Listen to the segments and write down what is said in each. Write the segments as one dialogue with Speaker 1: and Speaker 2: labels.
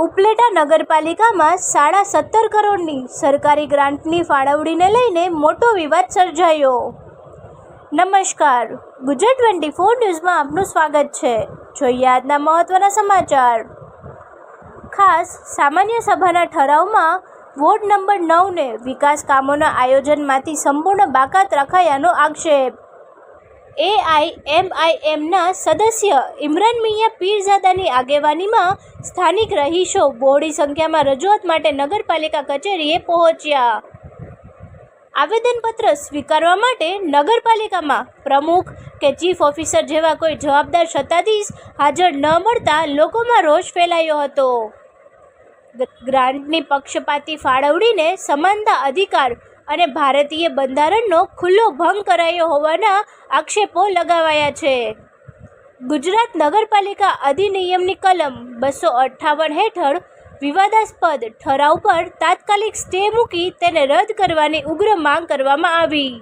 Speaker 1: ઉપલેટા નગરપાલિકામાં 17.5 કરોડની સરકારી ગ્રાન્ટની ફાળવણીને લઈને મોટો વિવાદ સર્જાયો. નમસ્કાર, ગુજરાત 24 ન્યૂઝમાં આપનું સ્વાગત છે. જોઈએ આજના મહત્વના સમાચાર. ખાસ સામાન્ય સભાના ઠરાવમાં વોર્ડ નંબર 9ને વિકાસ કામોના આયોજનમાંથી સંપૂર્ણ બાકાત રખાયાનો આક્ષેપ. AIMIMના સદસ્ય ઇમરાન મિયાં પીરઝાદાની આગેવાનીમાં સ્થાનિક રહીશો બહોળી સંખ્યામાં રજૂઆત માટે નગરપાલિકા કચેરીએ પહોંચ્યા. આવેદનપત્ર સ્વીકારવા માટે નગરપાલિકામાં પ્રમુખ કે ચીફ ઓફિસર જેવા કોઈ જવાબદાર સત્તાધીશ હાજર ન મળતા લોકોમાં રોષ ફેલાયો હતો. ગ્રાન્ટની પક્ષપાતી ફાળવણીને સમાનતા અધિકાર અને ભારતીય બંધારણનો ખુલ્લો ભંગ કરાયો હોવાના આક્ષેપો લગાવાયા છે. ગુજરાત નગરપાલિકા અધિનિયમની કલમ 258 હેઠળ વિવાદાસ્પદ ઠરાવ પર તાત્કાલિક સ્ટે મૂકી તેને રદ કરવાની ઉગ્ર માંગ કરવામાં આવી.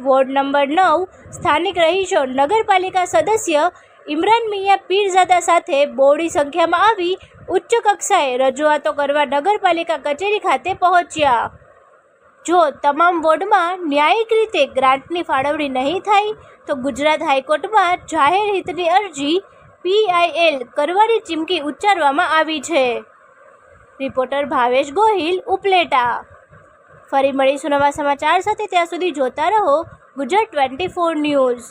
Speaker 1: વોર્ડ નંબર 9 સ્થાનિક રહીશો નગરપાલિકા સદસ્ય ઇમરાન મિયાં પીરઝાદા સાથે બહોળી સંખ્યામાં આવી ઉચ્ચ કક્ષાએ રજૂઆતો કરવા નગરપાલિકા કચેરી ખાતે પહોંચ્યા. જો તમામ વોર્ડમાં ન્યાયિક રીતે ગ્રાન્ટની ફાળવણી નહીં થાય તો ગુજરાત હાઈકોર્ટમાં જાહેર હિતની અરજી PIL કરવાની ચીમકી ઉચ્ચારવામાં આવી છે. રિપોર્ટર ભાવેશ ગોહિલ, ઉપલેટા. ફરી મળીશું નવા સમાચાર સાથે. ત્યાં સુધી જોતા રહો ગુજરાત 24 ન્યૂઝ.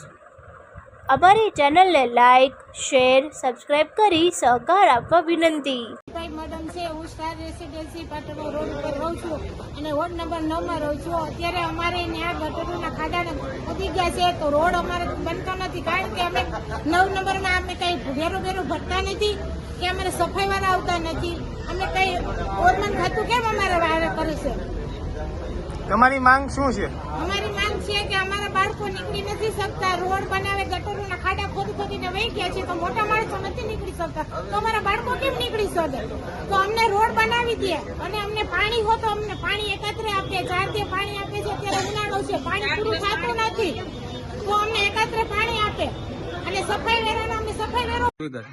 Speaker 1: અમારી ચેનલને લાઇક, શેર, સબસ્ક્રાઇબ કરી સહકાર આપવા વિનંતી.
Speaker 2: મેડમ છે, હું સ્ટાર રેસીડેન્સી પાટણો રોડ ઉપર રહું છું અને વોર્ડ નંબર 9 માં રહું છું. અત્યારે અમારે ત્યાં ગટરોના ખાડાને ઉડી ગયા છે તો રોડ અમારે બનતો નથી, કારણ કે અમે 9 નંબરમાં અમે કઈ ભેરું ભરતા નથી કે અમારે સફાઈ વાળા આવતા નથી. અમે કઈ ઓરમન ખાતું કેમ અમારે વારે કરે છે?
Speaker 3: તમારી માંગ શું છે?
Speaker 2: અમારી માંગ છે કે અમારા બાળકો નીકળી નથી શકતા, રોડ બનાવે, ગટરોના ખાડા ખોદીને વહી ગયા છે તો મોટા માણસો નથી નીકળી શકતા, તો અમારા બાળકો કેમ નીકળી શકે? તો અમને રોડ બનાવી દે અને અમને પાણી હો તો અમને પાણી એકત્રે આપે. 4 થી પાણી આપે છે, અત્યારે ઉનાળો છે, પાણી પૂરું થતું નથી તો અમને એકત્રે પાણી આપે અને સફાઈ વેરાના અમને સફાઈ વેરો.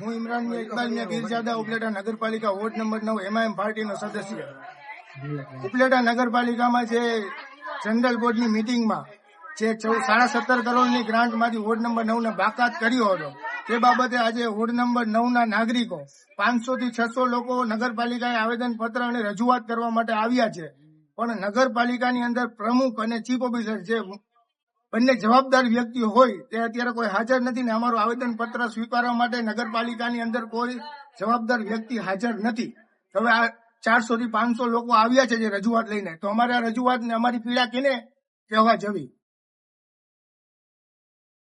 Speaker 3: હું ઇમરાન મિયાં પીરઝાદા, ઉપલેટા નગરપાલિકા વોર્ડ નંબર 9 MIM પાર્ટીનો સદસ્ય. ઉપલેટા નગરપાલિકામાં જે જનરલ બોર્ડની મિટિંગમાં જે 17.5 કરોડની ગ્રાન્ટમાંથી વોર્ડ નંબર 9ને બાકાત કર્યો હતો તે બાબતે આજે વોર્ડ નંબર 9ના નાગરિકો 500 થી 600 લોકો નગરપાલિકાએ આવેદનપત્ર અને રજૂઆત કરવા માટે આવ્યા છે. પણ નગરપાલિકાની અંદર પ્રમુખ અને ચીફ ઓફિસર જે બંને જવાબદાર વ્યક્તિઓ હોય તે અત્યારે કોઈ હાજર નથી ને અમારું આવેદનપત્ર સ્વીકારવા માટે નગરપાલિકાની અંદર કોઈ જવાબદાર વ્યક્તિ હાજર નથી. હવે આ 400 થી 500 લોકો આવ્યા છે જે રજૂઆત લઈને, તો અમારે આ રજૂઆતને અમારી પીડા કેને કહેવા જવી?